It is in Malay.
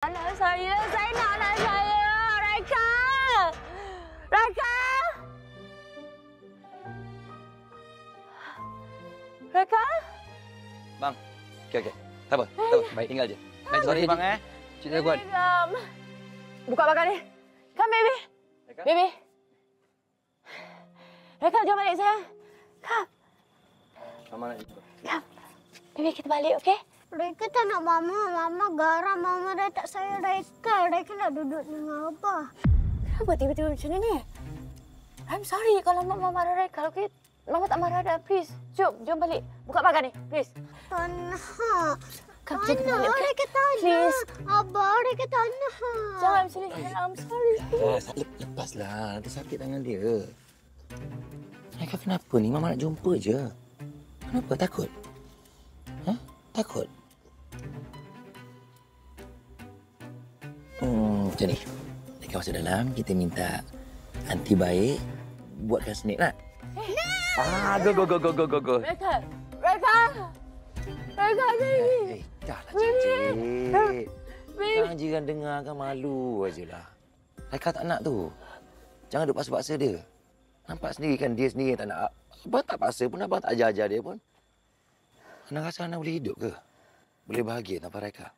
Anak saya nak anak saya. Reka! Reka! Reka? Bang, okey. Tak apa. Baik, tinggal je. Baik, sorry bang Cerita kuat. Buka pagar ni. Come, baby. Reka? Baby. Reka, jom balik sayang. Come. Mama nak jumpa. Come. Baby, kita balik, okey? Reka tak nak mama. Mama garam. Mama dah tak sayang Reka. Reka nak duduk dengan Abah. Kenapa tiba-tiba macam ni? I'm sorry kalau Mama marah Reka, okey? Mama tak marah dah, please. Jom balik. Buka pagar ni, please. Tak nak. Come, jom kita balik, okey? Reka tak nak. Please. Abah, Reka tak nak. Jangan macam ni. I'm sorry. Lepaslah. Nanti sakit tangan dia. Reka kenapa ni? Mama nak jumpa je. Kenapa? Takut? Ha? Takut? Macam ni. Reka masuk dalam. Kita minta anti baik. Buatkan snack nak? Go. Reka! Reka! Reka, baby! Dahlah, Cik. Baby! Jangan jiran dengar kan malu ajalah. Reka tak nak tu. Jangan duk paksa-paksa dia. Nampak sendiri kan dia sendiri yang tak nak. Abang tak paksa pun, abang tak ajar-ajar dia pun. Anda rasa anda boleh hidup ke? Boleh bahagia tanpa Reka?